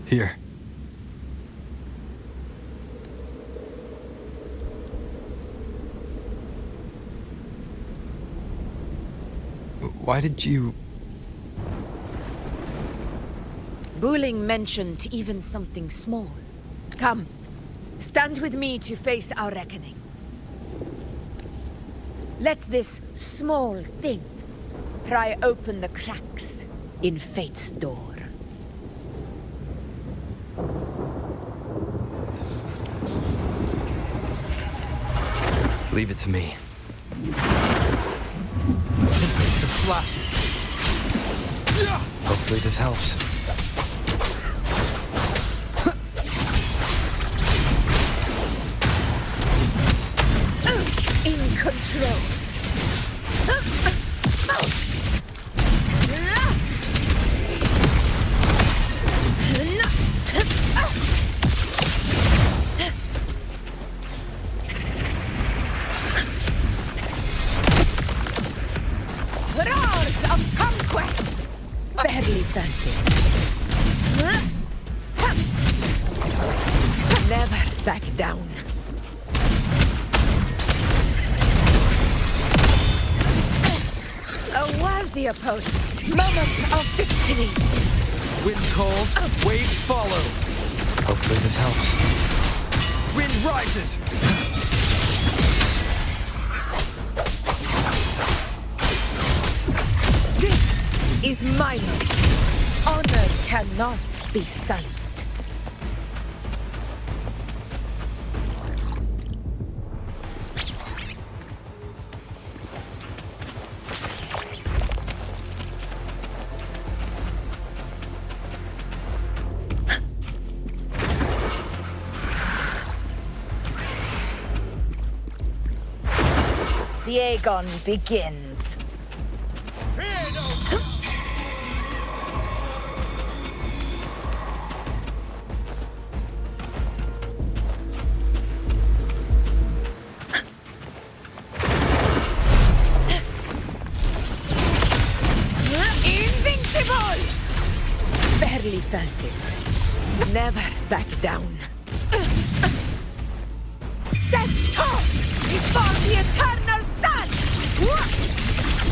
Here. Why did you... Buling mentioned even something small. Come, stand with me to face our reckoning. Let this small thing pry open the cracks in fate's door. Leave it to me. Tempest of slashes. Hopefully this helps. In control. Roars of conquest! Barely felt it. Never back down. A worthy opponent. Moment of victory. Wind calls, waves follow. Hopefully this helps. Wind rises! This is my moment. Honor cannot be sullied. The Aegon begins. Invincible! Barely felt it. Never back down. Stand tall before the eternal sun!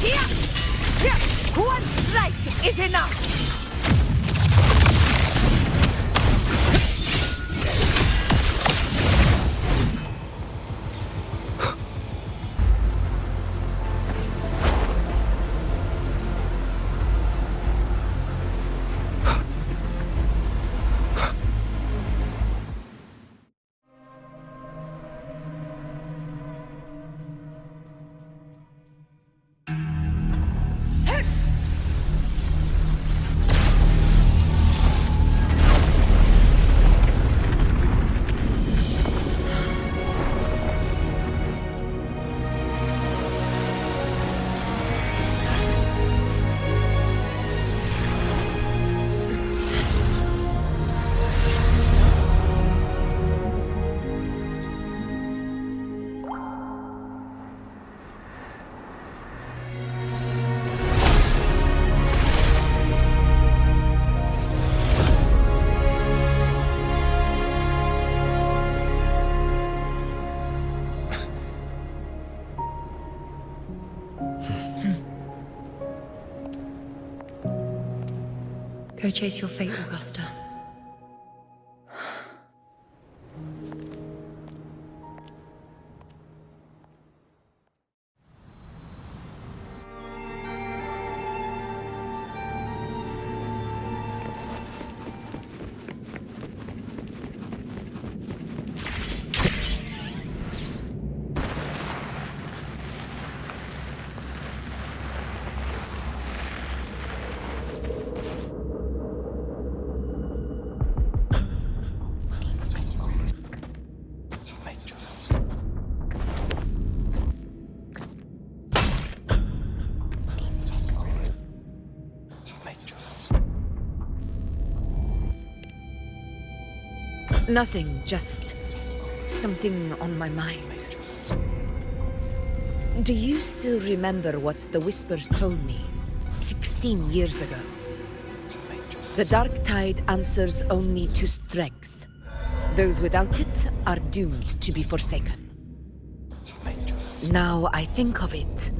Here! One strike is enough! Go chase your fate, Augusta. Nothing, just something on my mind. Do you still remember what the Whispers told me 16 years ago? The dark tide answers only to strength. Those without it are doomed to be forsaken. Now I think of it,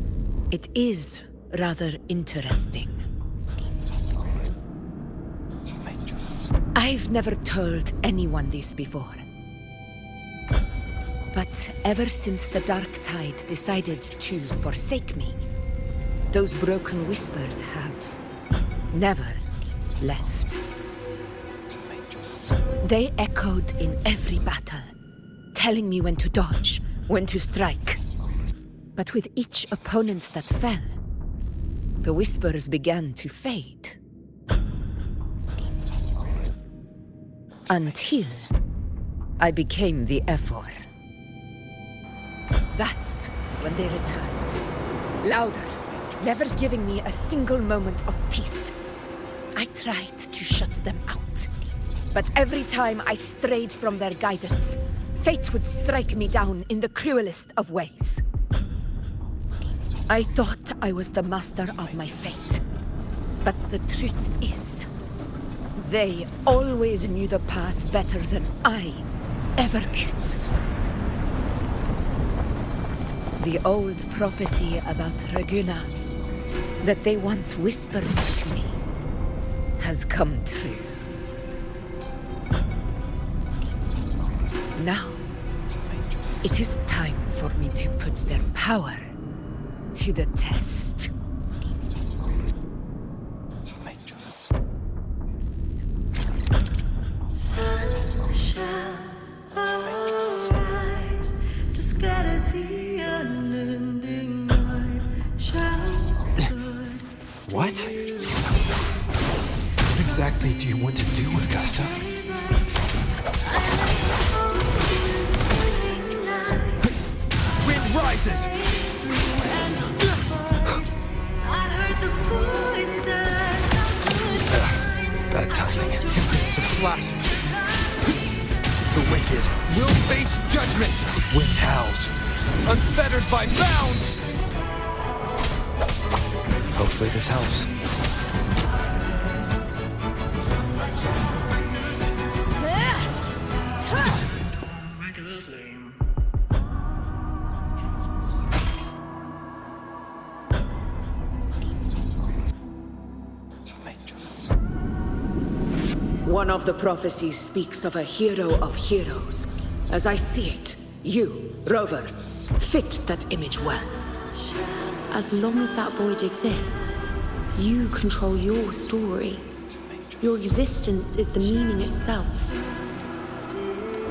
it is rather interesting. I've never told anyone this before. But ever since the dark tide decided to forsake me, those broken whispers have never left. They echoed in every battle, telling me when to dodge, when to strike. But with each opponent that fell, the whispers began to fade. Until I became the Ephor. That's when they returned. Louder, never giving me a single moment of peace. I tried to shut them out. But every time I strayed from their guidance, fate would strike me down in the cruelest of ways. I thought I was the master of my fate. But the truth is, they always knew the path better than I ever could. The old prophecy about Raguna, that they once whispered to me, has come true. Now, it is time for me to put their power to the test. What? What exactly do you want to do, Augusta? Wind rises! Bad timing. Tempest of slashes. The wicked will face judgment! Wind howls, unfettered by bounds! Hopefully this helps. One of the prophecies speaks of a hero of heroes. As I see it, you, Rover, fit that image well. As long as that void exists, you control your story. Your existence is the meaning itself.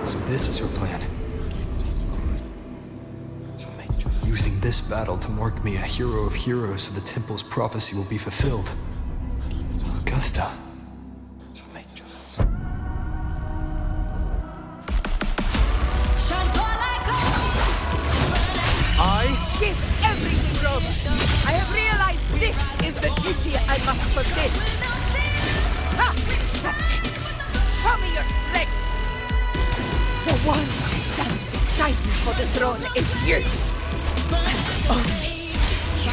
So this is her plan. Using this battle to mark me a hero of heroes so the temple's prophecy will be fulfilled. Augusta. Give everything, Rover. I have realized this is the duty I must fulfill. Ha! That's it. Show me your strength. The one to stand beside me for the throne is you. And only you.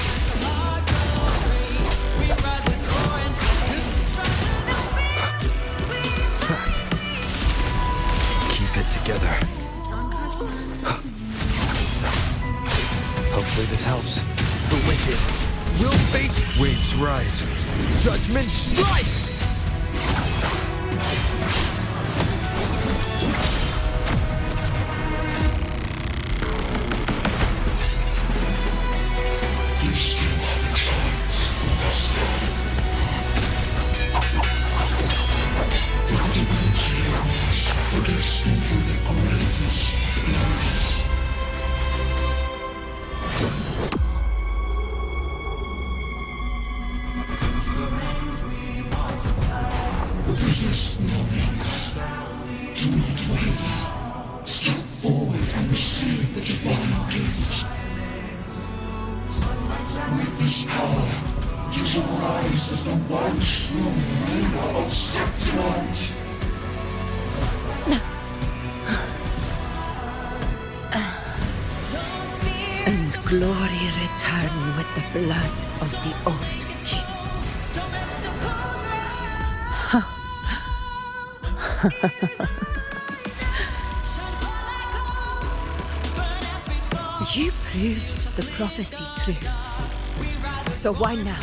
Keep it together. Hopefully this helps. The wicked will face waves rise. Judgment strikes! and glory return with the blood of the old king. Huh. You proved the prophecy true. So why now?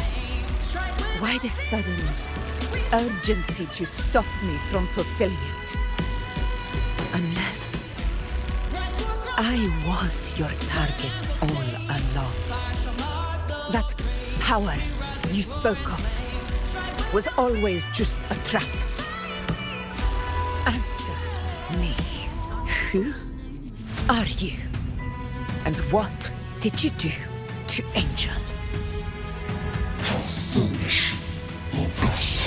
Why this sudden urgency to stop me from fulfilling it? Unless I was your target all along. That power you spoke of was always just a trap. Answer me. Who are you? And what did you do to Angel? How foolish, Augusta.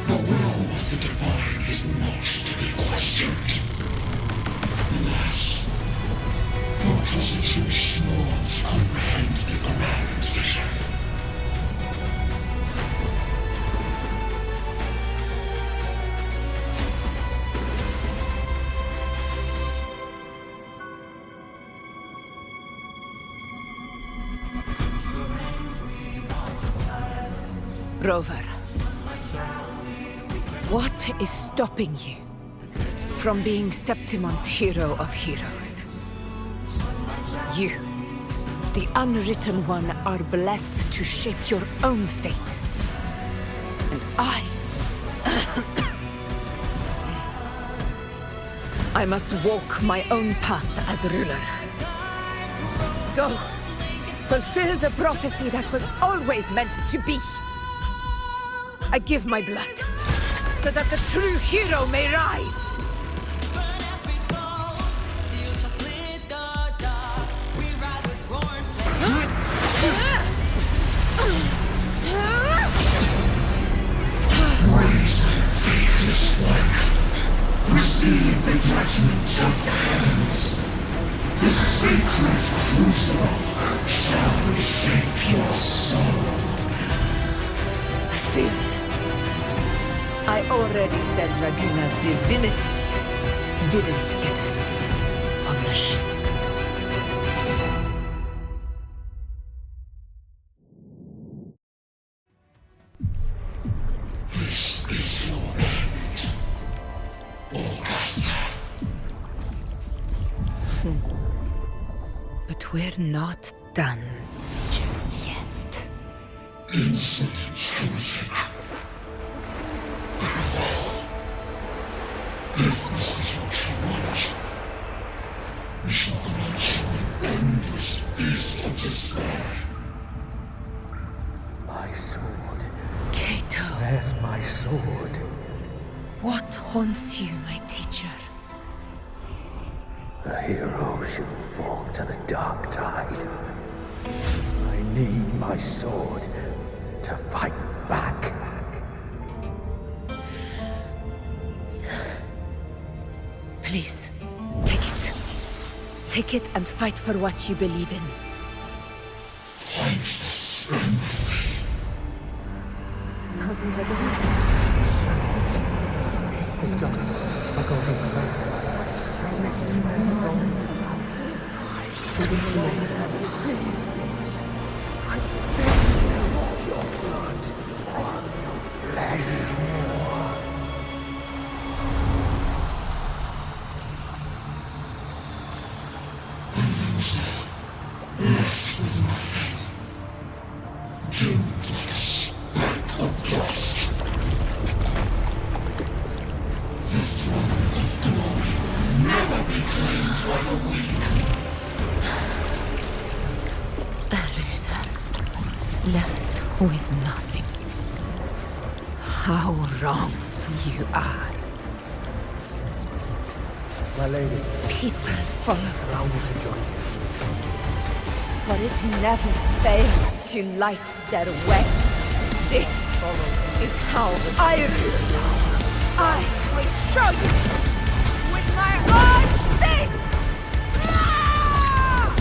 The will of the divine is not to be questioned. Alas, your cousin too small to comprehend the grand vision. Rover, what is stopping you from being Septimon's hero of heroes? You, the unwritten one, are blessed to shape your own fate. And I must walk my own path as ruler. Go, fulfill the prophecy that was always meant to be. I give my blood, so that the true hero may rise! Brazen, faithless one, receive the judgment of the heavens. The sacred crucible shall reshape your soul. Soon. I already said Raguna's divinity didn't get a seat on the ship. This is your end, Augusta. But we're not done just yet. Insolent heretic. If this is what you want, we shall grant you an endless beast of despair. My sword. Cato, Where's my sword? what haunts you, my teacher? A hero shouldn't fall to the dark tide. I need my sword to fight back. Please, take it. Take it and fight for what you believe in. Thankless empathy. Let's go. I'll go over the Please. I beg your blood, your flesh. Left with nothing. Doomed like a speck of dust. The throne of glory will never be claimed by the weak. A loser, left with nothing. How wrong you are. My lady, People follow allow us, me to join you. but it never fails to light their way. This is how I rule. I will show you with my own fist! Ah!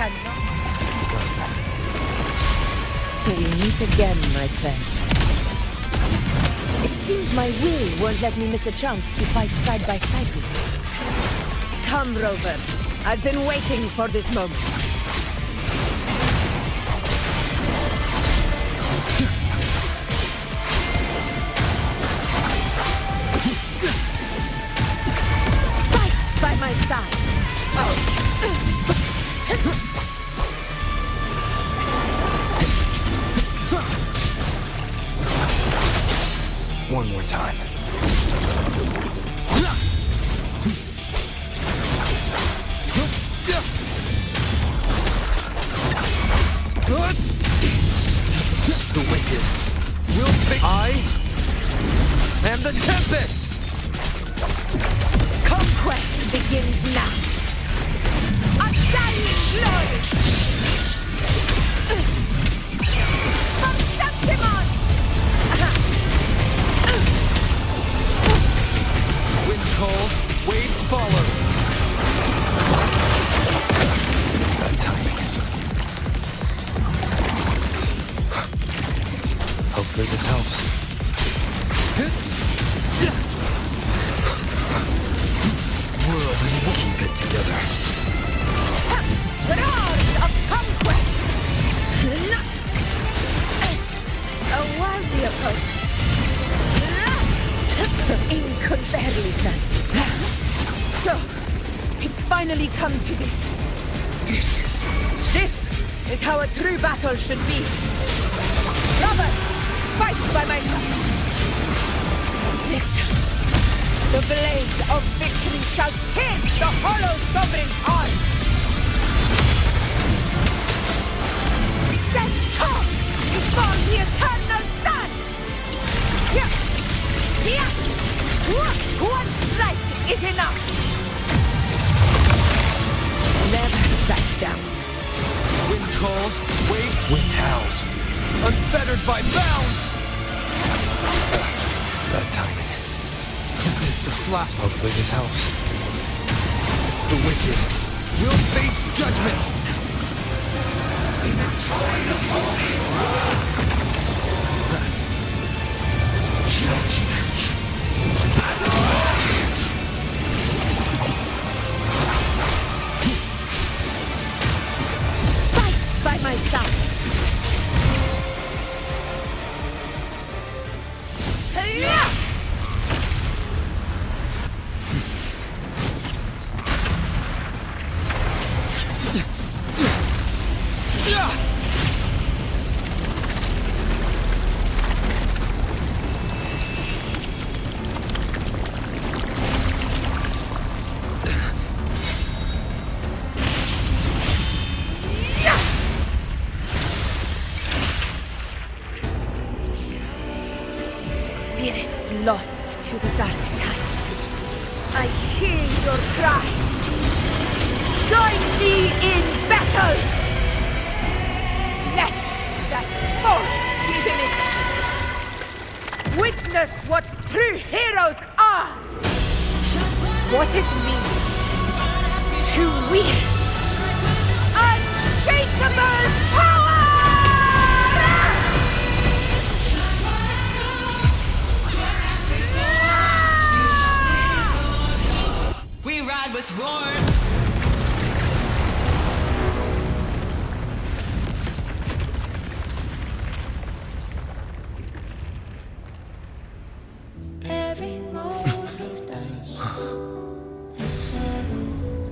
cannot. Augusta. We meet again, my friend. It seems my will won't let me miss a chance to fight side by side with you. Come, Rover. I've been waiting for this moment. Fight by my side. One more time. The wicked will be. I am the Tempest! Conquest begins now. Undying glory! From Septimon! Wind calls, waves follow. Bad timing. Hopefully this helps. We'll keep it together. Roars of conquest! A worthy opponent. Inconceivably. So, it's finally come to this. This is how a true battle should be. Robert, fight by my side. This time, the blade of victory shall pierce the hollow sovereign's heart. Stand tall before the eternal sun! One strike is enough! Never back down. Wind calls, waves, wind howls. Unfettered by bounds! Bad timing. Tempest of slash. Hopefully this helps. The wicked will face judgment! Fight by my side. Spirits lost to the dark tide. I hear your cries. Join me in battle! Let that false divinity witness what true heroes are! What it means to wield unshakable power! We ride with roar. Every moment of dance is settled.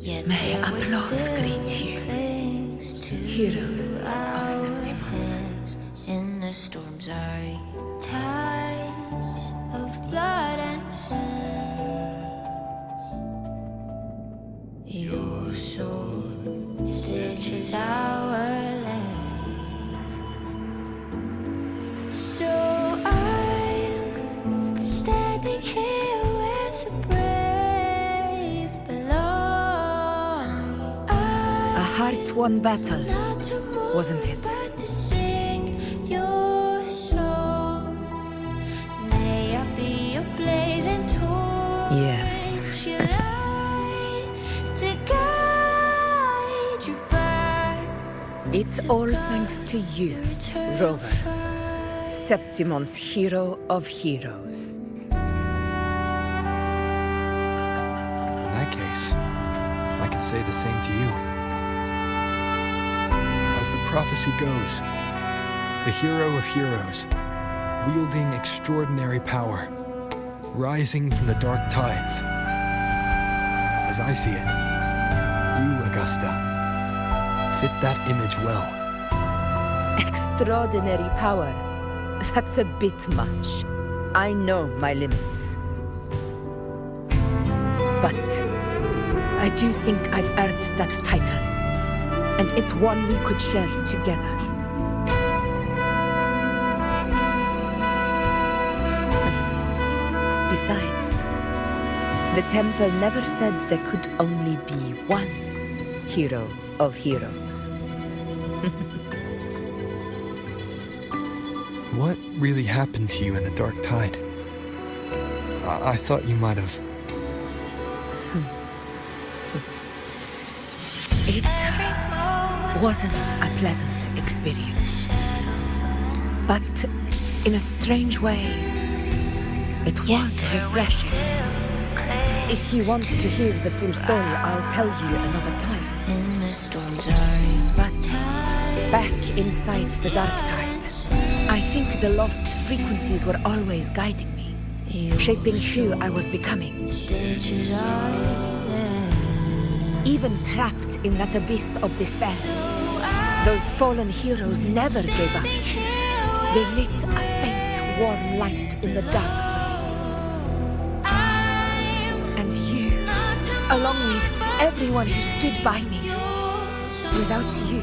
Yet May there applause still greet you, clings to heroes of our Septimon. hands in the storm's eye. Tides of blood and sand. Your sword stitches our land. So I'm standing here with the brave below. A heart-won battle, Not to move, wasn't it? but to sing your song. May I be your blazing torch. Yes. You light It's all thanks to you, Rover. Septimon's hero of heroes. In that case, I can say the same to you. As the prophecy goes, the hero of heroes, wielding extraordinary power, rising from the dark tides. As I see it, you, Augusta, fit that image well. Extraordinary power. That's a bit much. I know my limits. But I do think I've earned that title. And it's one we could share together. Besides, the temple never said there could only be one hero of heroes. What really happened to you in the dark tide? I thought you might have... It wasn't a pleasant experience. But in a strange way, it was refreshing. If you want to hear the full story, I'll tell you another time. But back inside the dark tide, I think the lost frequencies were always guiding me, shaping who I was becoming. Even trapped in that abyss of despair, those fallen heroes never gave up. They lit a faint, warm light in the dark. And you, along with everyone who stood by me. Without you,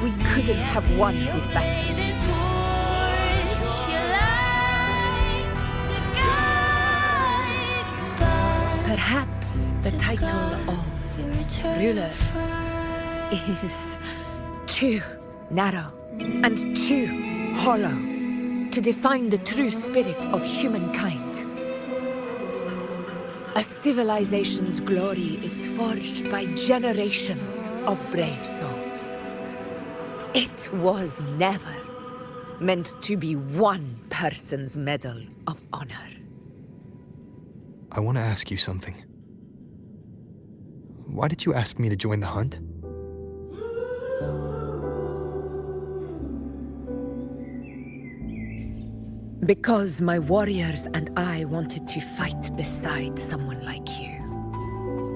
we couldn't have won this battle. Perhaps the title of ruler is too narrow and too hollow to define the true spirit of humankind. A civilization's glory is forged by generations of brave souls. It was never meant to be one person's medal of honor. I want to ask you something. Why did you ask me to join the hunt? Because my warriors and I wanted to fight beside someone like you.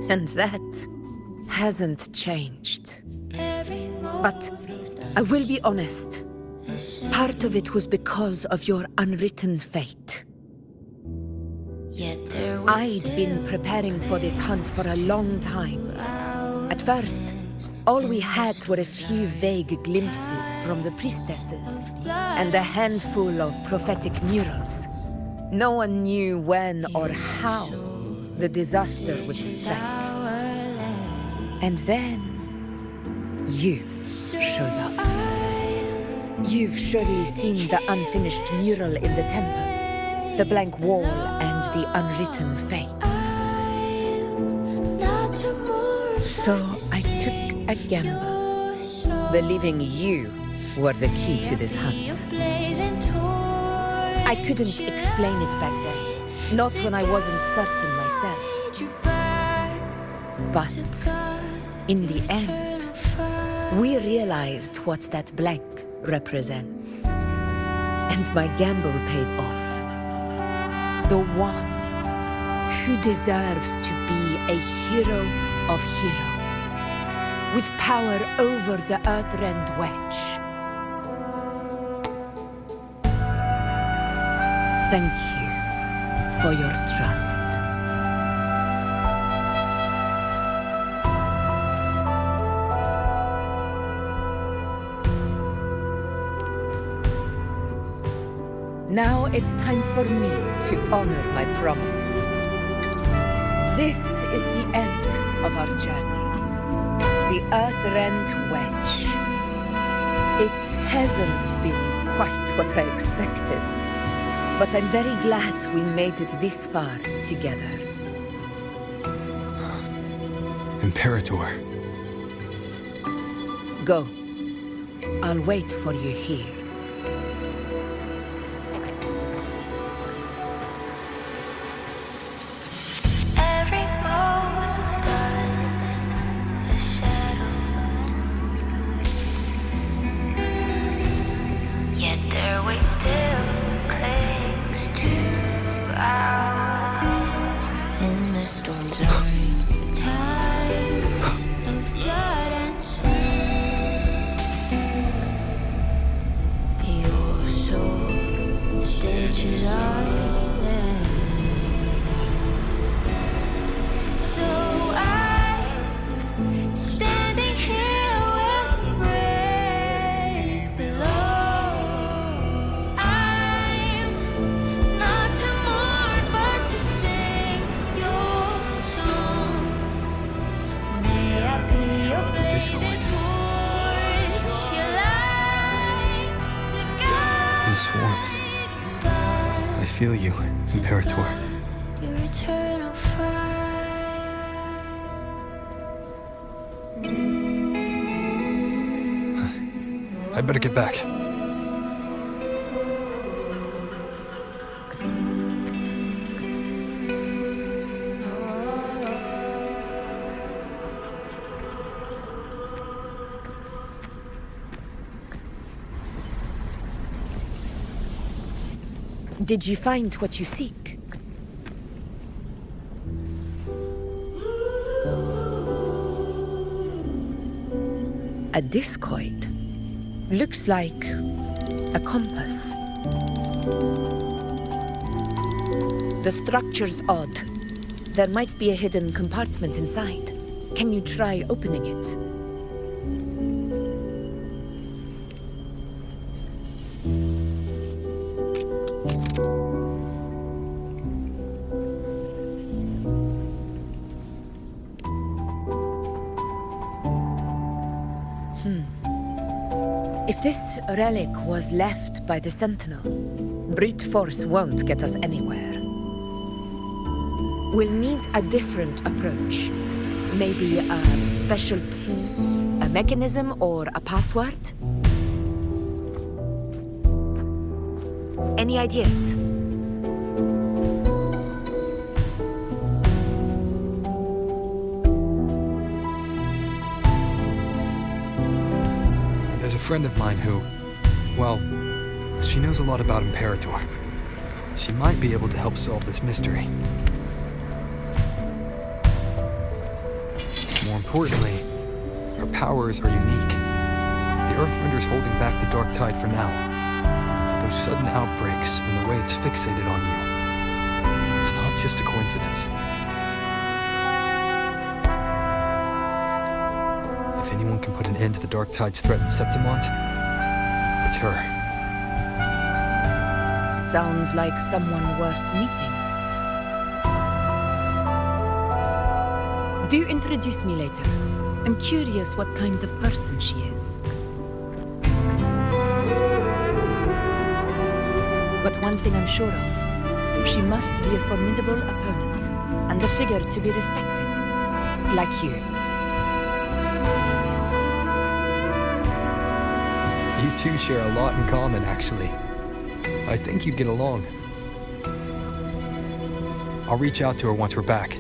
And that hasn't changed. But I will be honest. Part of it was because of your unwritten fate. I'd been preparing for this hunt for a long time. At first, all we had were a few vague glimpses from the priestesses and a handful of prophetic murals. No one knew when or how the disaster would strike. And then you showed up. You've surely seen the unfinished mural in the temple, the blank wall and the unwritten fate. So I took a gamble, believing you were the key to this hunt. I couldn't explain it back then, not when I wasn't certain myself. But in the end, we realized what that blank represents. And my gamble paid off. The one who deserves to be a hero of heroes, with power over the Earthrend Wedge. Thank you for your trust. Now it's time for me to honor my promise. This is the end of our journey. The Earthrend Wedge. It hasn't been quite what I expected, but I'm very glad we made it this far together. Imperator. Go. I'll wait for you here. Every moment of darkness, the shadow. Yet their weight still clings to our hands. In the storms of time of blood and sin, your soul stitches island. So I'm standing here with the brave below. I'm not to mourn, but to sing your song. May I be your blazing torch, your light to guide This warmth. I feel you, Imperator. your eternal fire. I better get back. Did you find what you seek? A discoid. Looks like a compass. The structure's odd. There might be a hidden compartment inside. Can you try opening it? If this relic was left by the Sentinel, brute force won't get us anywhere. We'll need a different approach. Maybe a special key, a mechanism, or a password? Any ideas? There's a friend of mine who, well, she knows a lot about Imperator. She might be able to help solve this mystery. More importantly, her powers are unique. The Earthrender's holding back the Dark Tide for now. But those sudden outbreaks and the way it's fixated on you, it's not just a coincidence. If anyone can put an end to the Dark Tide's threat in Septimont, it's her. Sounds like someone worth meeting. Do introduce me later. I'm curious what kind of person she is. But one thing I'm sure of, she must be a formidable opponent and a figure to be respected, like you. You two share a lot in common, actually. I think you'd get along. I'll reach out to her once we're back.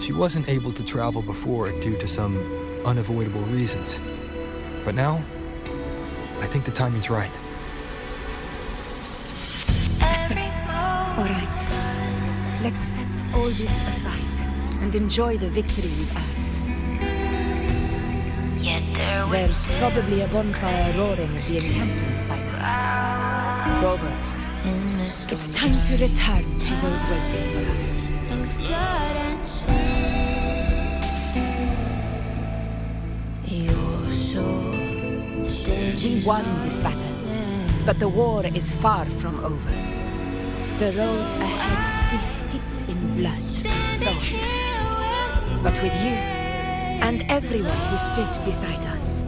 She wasn't able to travel before due to some unavoidable reasons. But now, I think the timing's right. All right, let's set all this aside and enjoy the victory we've earned. Yet there There's probably a bonfire roaring at the encampment by now. Rover, in the it's time to return to those waiting for us. of blood and sin. Your soul We stages won this battle, but the war is far from over. The road ahead still steeped in blood and thorns. But with you, and everyone who stood beside us,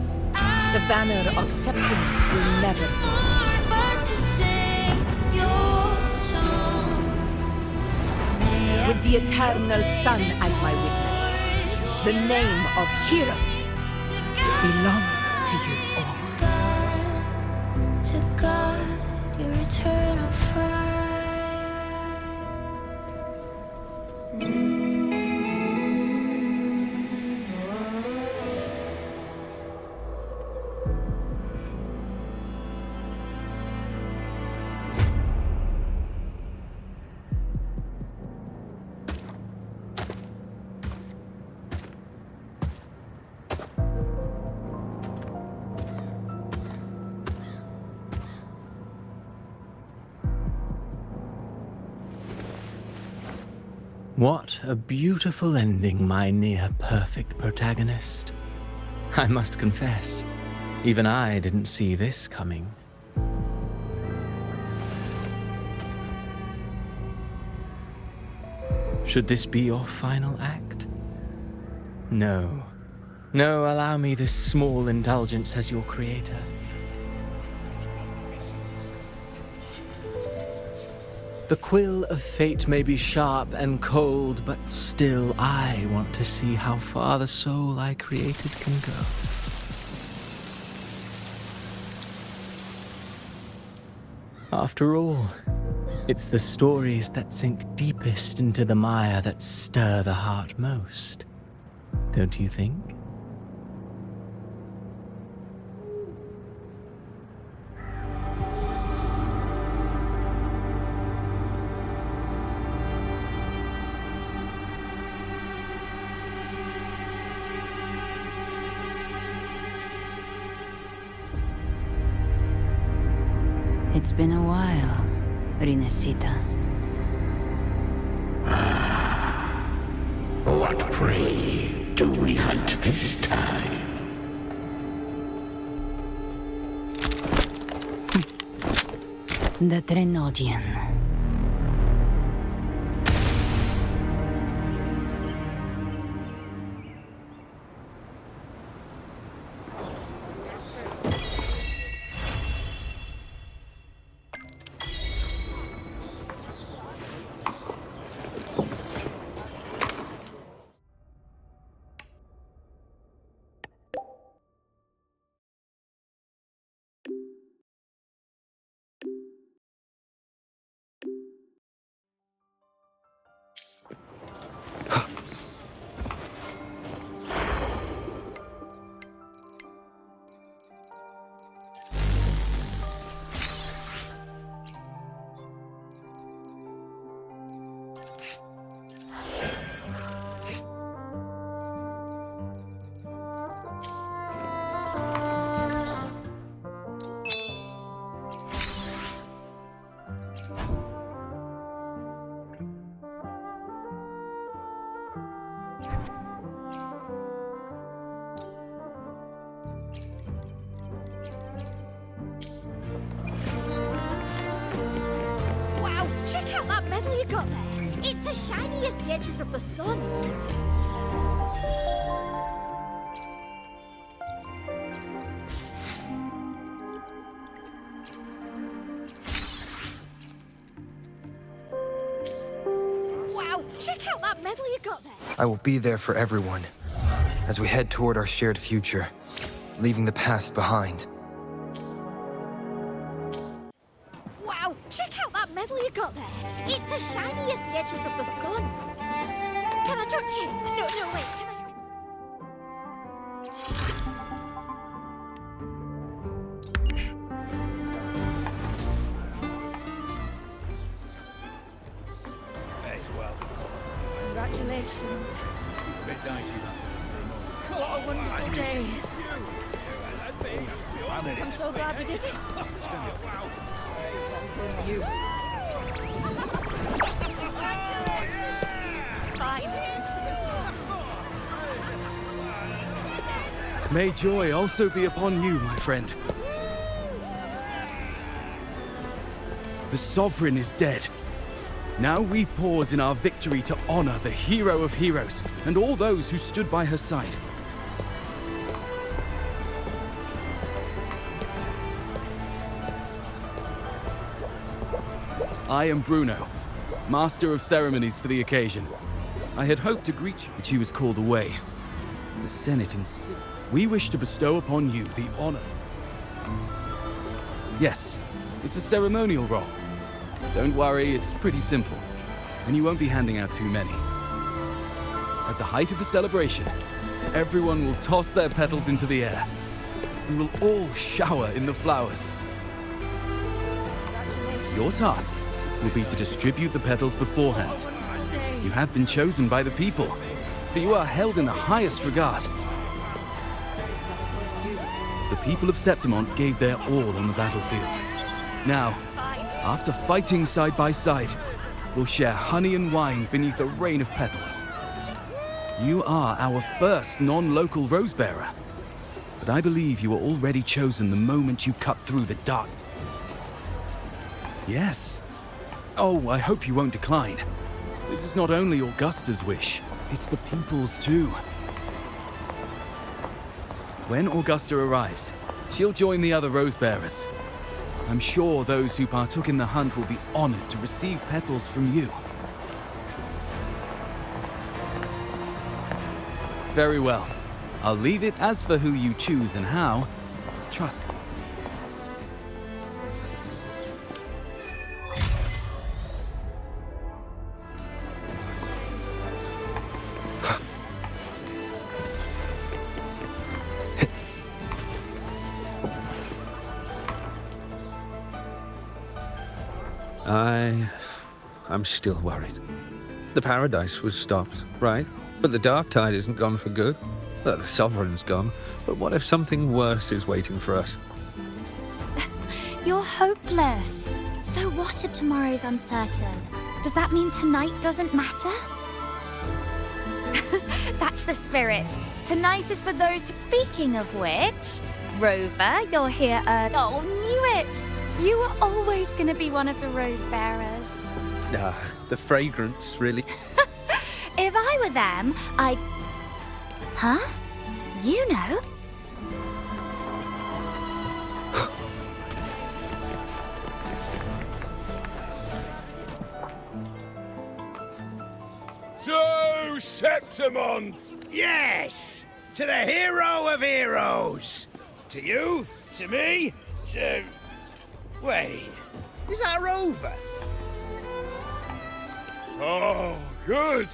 the banner of Septimont will never fall. but to sing your song. With the eternal sun as my witness, the name of hero belongs to you all. What a beautiful ending, my near-perfect protagonist. I must confess, even I didn't see this coming. Should this be your final act? No. No, allow me this small indulgence as your creator. The quill of fate may be sharp and cold, but still I want to see how far the soul I created can go. After all, it's the stories that sink deepest into the mire that stir the heart most, don't you think? It's been a while, Rinesita. What prey do we hunt this time? The Trenodian. Check out that medal you got there. It's as shiny as the edges of the sun. Wow, check out that medal you got there. I will be there for everyone as we head toward our shared future, leaving the past behind. Wow, check out that medal you got there. It's as shiny as the edges of the sun. Can I touch it? No, wait. Can I... Congratulations. Bit dicey that for a moment. What a wonderful day. I'm so glad we did it. Well done, you. May joy also be upon you, my friend. The Sovereign is dead. Now we pause in our victory to honor the hero of heroes and all those who stood by her side. I am Bruno, Master of Ceremonies for the occasion. I had hoped to greet you, but she was called away. The Senate insists. We wish to bestow upon you the honor. Yes, it's a ceremonial role. Don't worry, it's pretty simple, and you won't be handing out too many. At the height of the celebration, everyone will toss their petals into the air. We will all shower in the flowers. Your task will be to distribute the petals beforehand. You have been chosen by the people, but you are held in the highest regard. The people of Septimont gave their all on the battlefield. Now, after fighting side by side, will share honey and wine beneath a rain of petals. You are our first non-local rose bearer, but I believe you were already chosen the moment you cut through the dark. Yes. Oh, I hope you won't decline. This is not only Augusta's wish, it's the people's too. When Augusta arrives, she'll join the other rose bearers. I'm sure those who partook in the hunt will be honored to receive petals from you. Very well. I'll leave it as for who you choose and how. Trust me. I'm still worried. The paradise was stopped, right? But the dark tide isn't gone for good. The sovereign's gone. But what if something worse is waiting for us? You're hopeless. So what if tomorrow's uncertain? Does that mean tonight doesn't matter? That's the spirit. Tonight is for those who... Speaking of which, Rover, you're here early. Oh, knew it! You were always going to be one of the rose bearers. The fragrance, really. If I were them, I'd... Huh? You know? To Septimons! Yes! To the hero of heroes! To you, to me, to... Wait, is that Rover? Oh, good!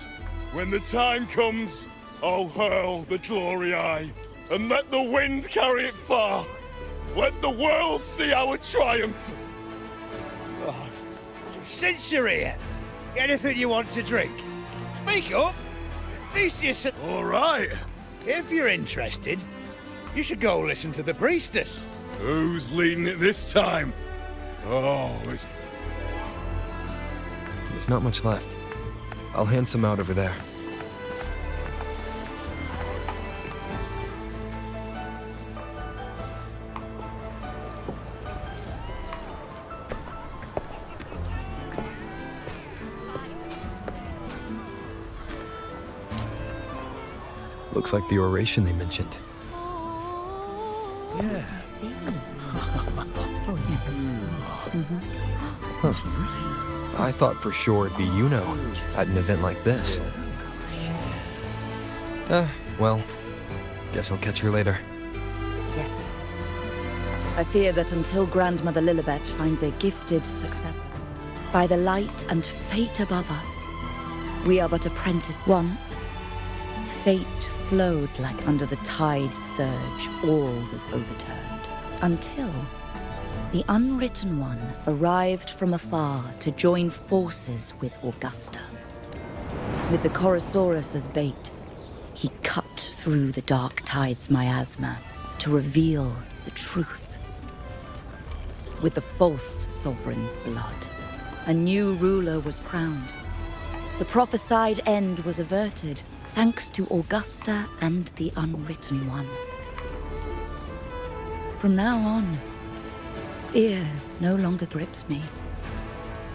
When the time comes, I'll hurl the glory eye, and let the wind carry it far. Let the world see our triumph! Oh, since you're here, anything you want to drink? Speak up! Theseus... All right. If you're interested, you should go listen to the priestess. Who's leading it this time? Oh, There's not much left. I'll hand some out over there. Looks like the oration they mentioned. Yeah. I see. Oh, yes. Huh. She's right. I thought for sure it'd be Yuno at an event like this. Well, guess I'll catch her later. Yes. I fear that until Grandmother Lilibet finds a gifted successor, by the light and fate above us, we are but apprentices. Once, fate flowed like under the tide's surge, all was overturned, until the Unwritten One arrived from afar to join forces with Augusta. With the Chorosaurus as bait, he cut through the dark tide's miasma to reveal the truth. With the false sovereign's blood, a new ruler was crowned. The prophesied end was averted, thanks to Augusta and the Unwritten One. From now on, fear no longer grips me.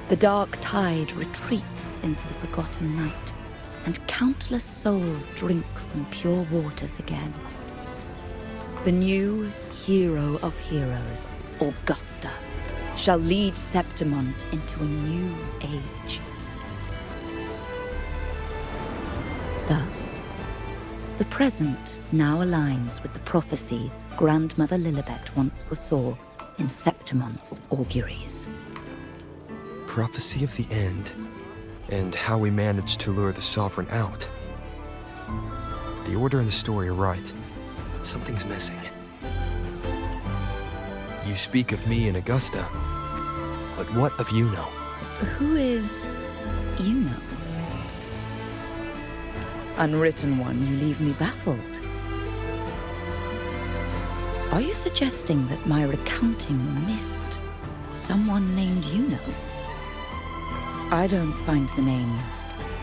The dark tide retreats into the forgotten night, and countless souls drink from pure waters again. The new hero of heroes, Augusta, shall lead Septimont into a new age. Thus, the present now aligns with the prophecy Grandmother Lilibet once foresaw in Septimont's auguries. Prophecy of the end, and how we managed to lure the Sovereign out. The order and the story are right, but something's missing. You speak of me and Augusta, but what of Yuno? Who is Yuno? Unwritten One, you leave me baffled. Are you suggesting that my recounting missed someone named Yuno? I don't find the name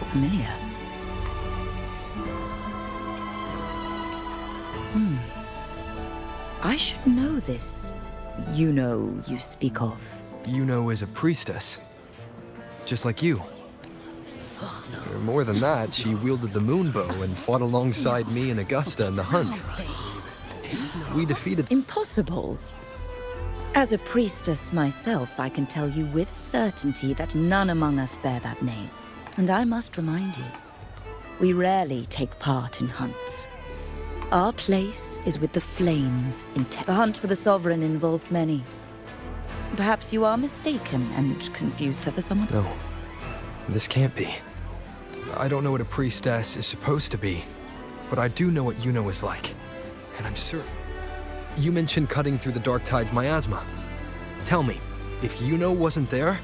familiar. I should know this. You speak of. Yuno is a priestess. Just like you. More than that, she wielded the moonbow and fought alongside me and Augusta in the hunt. We defeated... Impossible. As a priestess myself, I can tell you with certainty that none among us bear that name. And I must remind you, we rarely take part in hunts. Our place is with the flames in the hunt for the Sovereign involved many. Perhaps you are mistaken and confused her for someone? No, this can't be. I don't know what a priestess is supposed to be, but I do know what Yuno is like. And I'm certain. You mentioned cutting through the dark tide's miasma. Tell me, if Yuno wasn't there,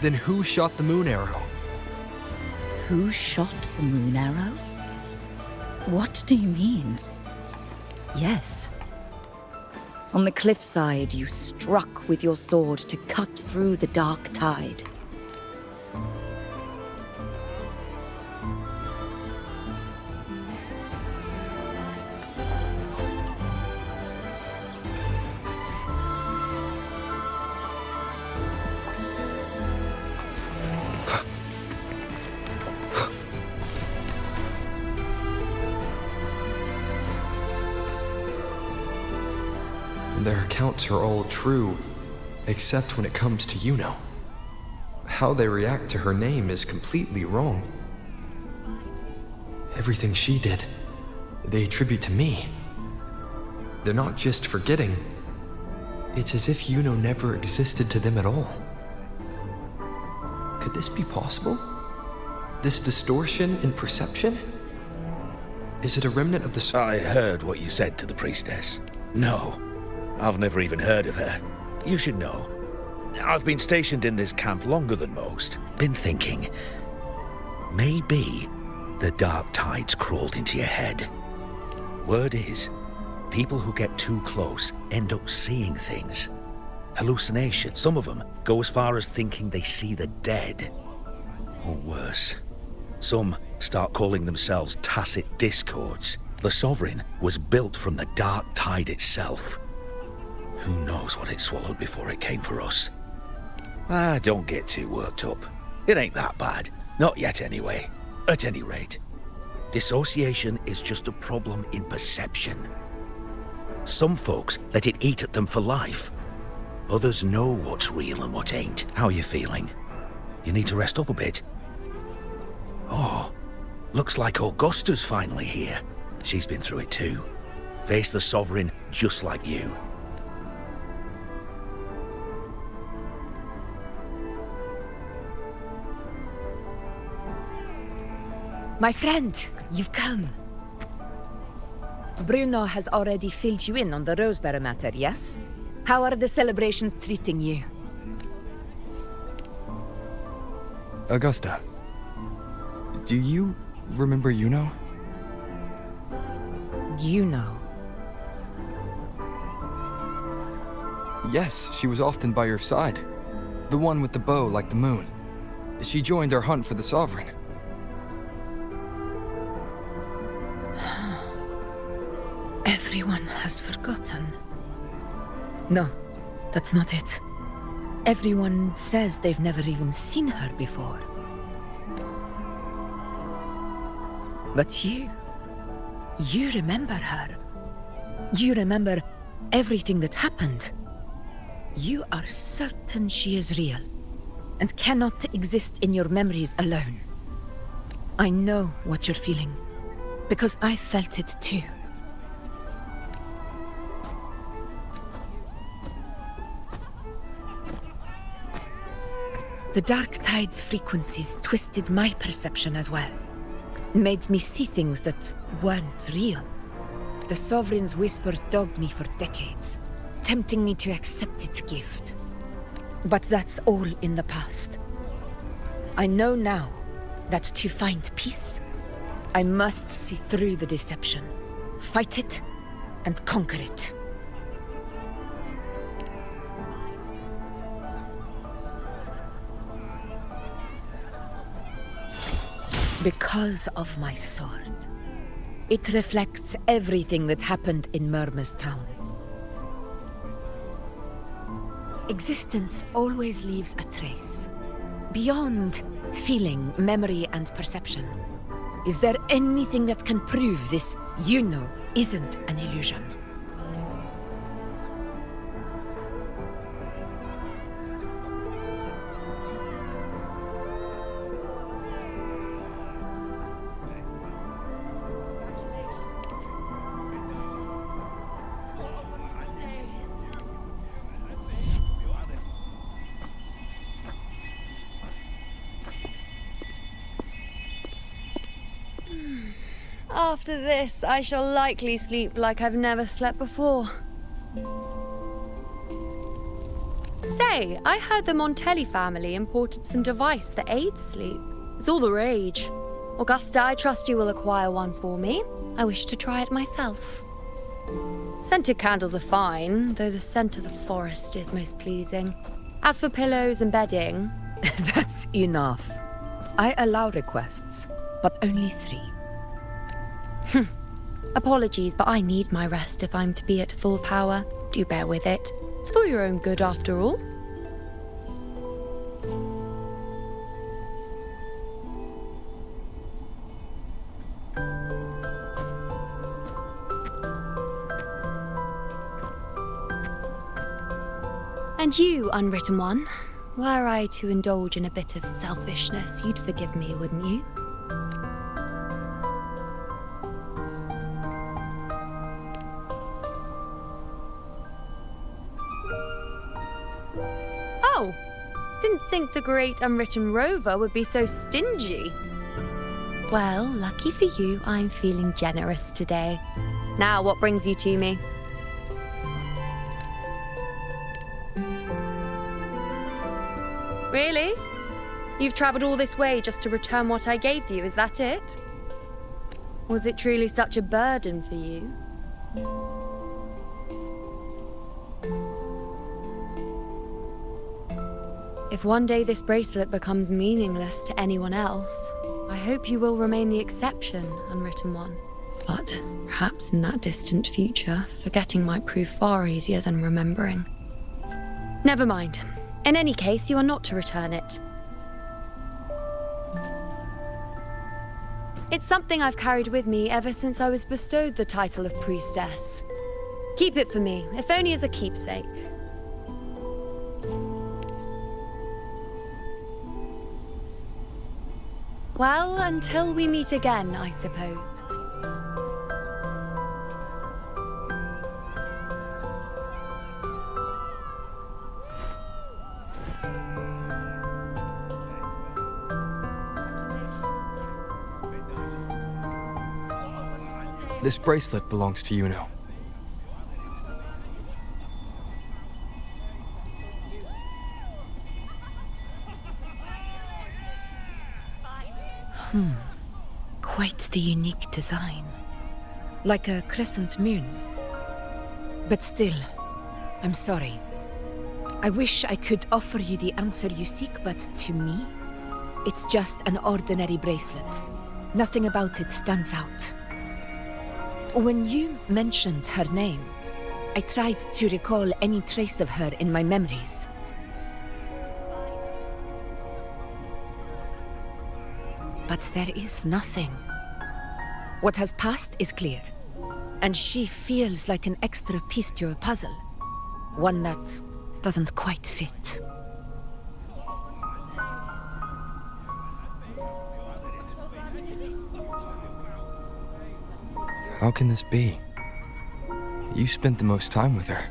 then who shot the moon arrow? Who shot the moon arrow? What do you mean? Yes. On the cliffside, you struck with your sword to cut through the dark tide. Their accounts are all true, except when it comes to Yuno. How they react to her name is completely wrong. Everything she did, they attribute to me. They're not just forgetting. It's as if Yuno never existed to them at all. Could this be possible? This distortion in perception? Is it a remnant of the... I heard what you said to the priestess. No. I've never even heard of her. You should know. I've been stationed in this camp longer than most. Been thinking. Maybe the dark tide's crawled into your head. Word is, people who get too close end up seeing things. Hallucinations. Some of them go as far as thinking they see the dead. Or worse. Some start calling themselves tacit discords. The Sovereign was built from the dark tide itself. Who knows what it swallowed before it came for us? Don't get too worked up. It ain't that bad. Not yet, anyway. At any rate, dissociation is just a problem in perception. Some folks let it eat at them for life. Others know what's real and what ain't. How are you feeling? You need to rest up a bit. Oh, looks like Augusta's finally here. She's been through it too. Faced the Sovereign just like you. My friend, you've come. Bruno has already filled you in on the Rosebearer matter, yes? How are the celebrations treating you? Augusta, do you remember Yuno? Yuno? Yes, she was often by your side. The one with the bow like the moon. She joined our hunt for the Sovereign. Everyone has forgotten. No, that's not it. Everyone says they've never even seen her before. But you remember her. You remember everything that happened. You are certain she is real and cannot exist in your memories alone. I know what you're feeling, because I felt it too. The dark tide's frequencies twisted my perception as well. Made me see things that weren't real. The Sovereign's whispers dogged me for decades, tempting me to accept its gift. But that's all in the past. I know now that to find peace, I must see through the deception, fight it, and conquer it. Because of my sword. It reflects everything that happened in Murmur's town. Existence always leaves a trace. Beyond feeling, memory, and perception. Is there anything that can prove this, isn't an illusion? After this, I shall likely sleep like I've never slept before. Say, I heard the Montelli family imported some device that aids sleep. It's all the rage. Augusta, I trust you will acquire one for me. I wish to try it myself. Scented candles are fine, though the scent of the forest is most pleasing. As for pillows and bedding... That's enough. I allow requests, but only 3. Apologies, but I need my rest if I'm to be at full power. Do bear with it. It's for your own good, after all. And you, Unwritten One, were I to indulge in a bit of selfishness, you'd forgive me, wouldn't you? Oh, didn't think the great Unwritten Rover would be so stingy. Well, lucky for you, I'm feeling generous today. Now, what brings you to me? Really? You've travelled all this way just to return what I gave you, is that it? Was it truly such a burden for you? If one day this bracelet becomes meaningless to anyone else, I hope you will remain the exception, Unwritten One. But perhaps in that distant future, forgetting might prove far easier than remembering. Never mind. In any case, you are not to return it. It's something I've carried with me ever since I was bestowed the title of priestess. Keep it for me, if only as a keepsake. Well, until we meet again, I suppose. This bracelet belongs to Yuno. Quite the unique design. Like a crescent moon. But still, I'm sorry. I wish I could offer you the answer you seek, but to me, it's just an ordinary bracelet. Nothing about it stands out. When you mentioned her name, I tried to recall any trace of her in my memories. But there is nothing. What has passed is clear, and she feels like an extra piece to a puzzle. One that doesn't quite fit. How can this be? You spent the most time with her.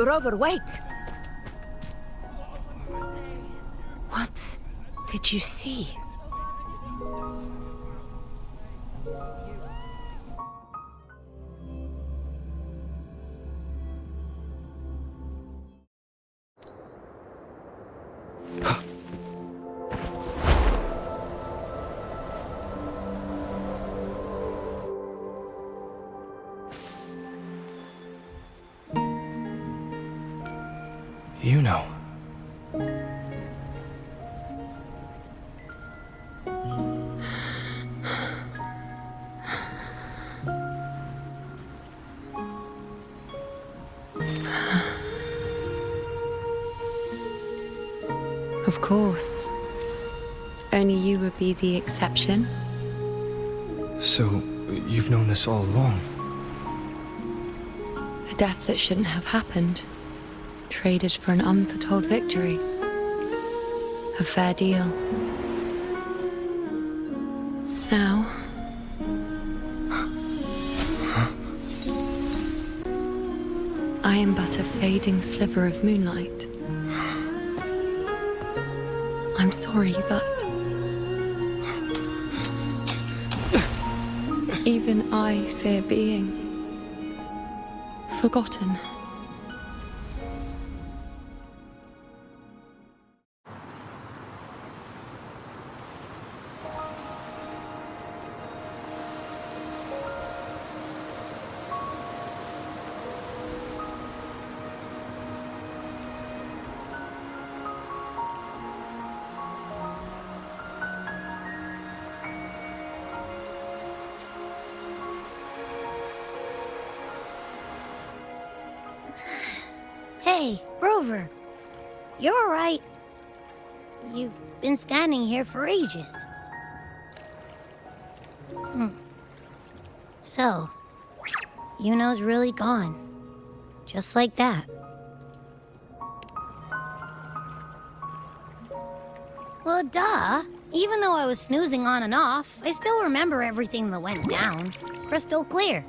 Rover, wait! What did you see? You know. Of course. Only you would be the exception. So, you've known this all along? A death that shouldn't have happened. Traded for an unforetold victory. A fair deal. Now... I am but a fading sliver of moonlight. I'm sorry, but... even I fear being... forgotten. Hey, Rover. You're all right. You've been standing here for ages. So, Yuno's really gone. Just like that. Well, duh. Even though I was snoozing on and off, I still remember everything that went down. Crystal clear.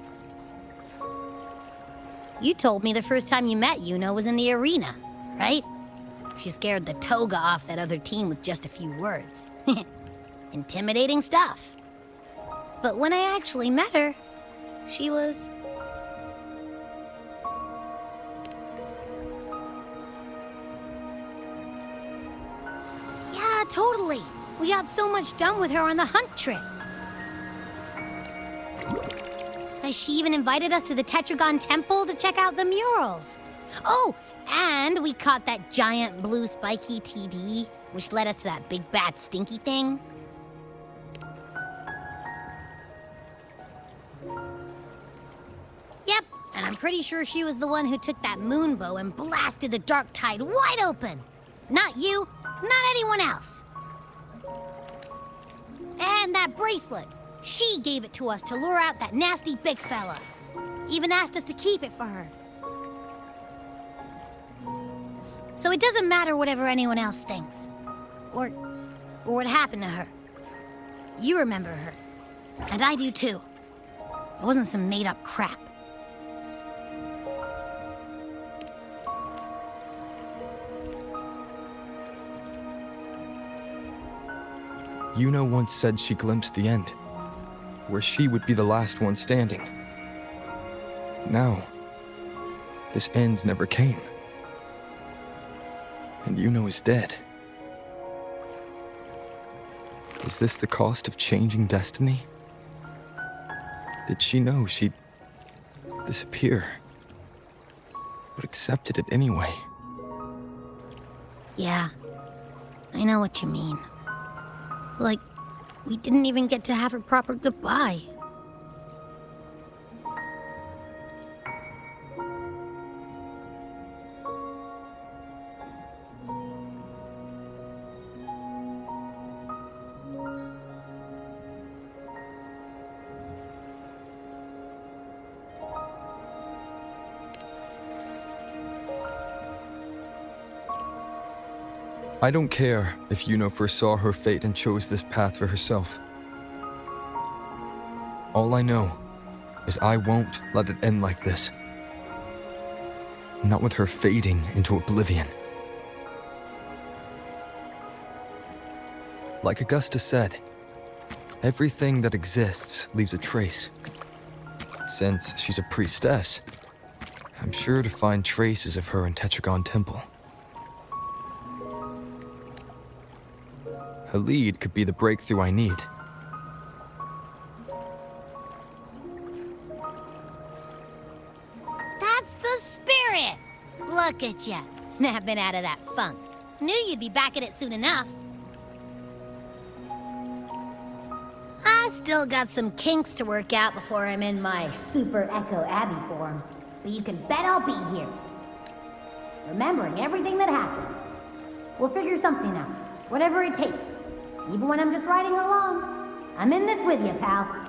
You told me the first time you met Yuno was in the arena, right? She scared the toga off that other team with just a few words. Intimidating stuff. But when I actually met her, she was... Yeah, totally. We got so much done with her on the hunt trip. She even invited us to the Tetragon Temple to check out the murals. Oh, and we caught that giant blue spiky TD, which led us to that big bad stinky thing. Yep, and I'm pretty sure she was the one who took that moon bow and blasted the dark tide wide open. Not you, not anyone else. And that bracelet. She gave it to us to lure out that nasty big fella. Even asked us to keep it for her. So it doesn't matter whatever anyone else thinks. Or what happened to her. You remember her. And I do too. It wasn't some made-up crap. Yuno once said she glimpsed the end, where she would be the last one standing. Now, this end never came. And Yuno is dead. Is this the cost of changing destiny? Did she know she'd disappear, but accepted it anyway? Yeah, I know what you mean. Like, we didn't even get to have a proper goodbye. I don't care if Yuno foresaw her fate and chose this path for herself. All I know is I won't let it end like this. Not with her fading into oblivion. Like Augusta said, everything that exists leaves a trace. Since she's a priestess, I'm sure to find traces of her in Tetragon Temple. Her lead could be the breakthrough I need. That's the spirit! Look at ya, snapping out of that funk. Knew you'd be back at it soon enough. I still got some kinks to work out before I'm in my Super Echo Abbey form, but you can bet I'll be here. Remembering everything that happened. We'll figure something out, whatever it takes. Even when I'm just riding along. I'm in this with you, pal.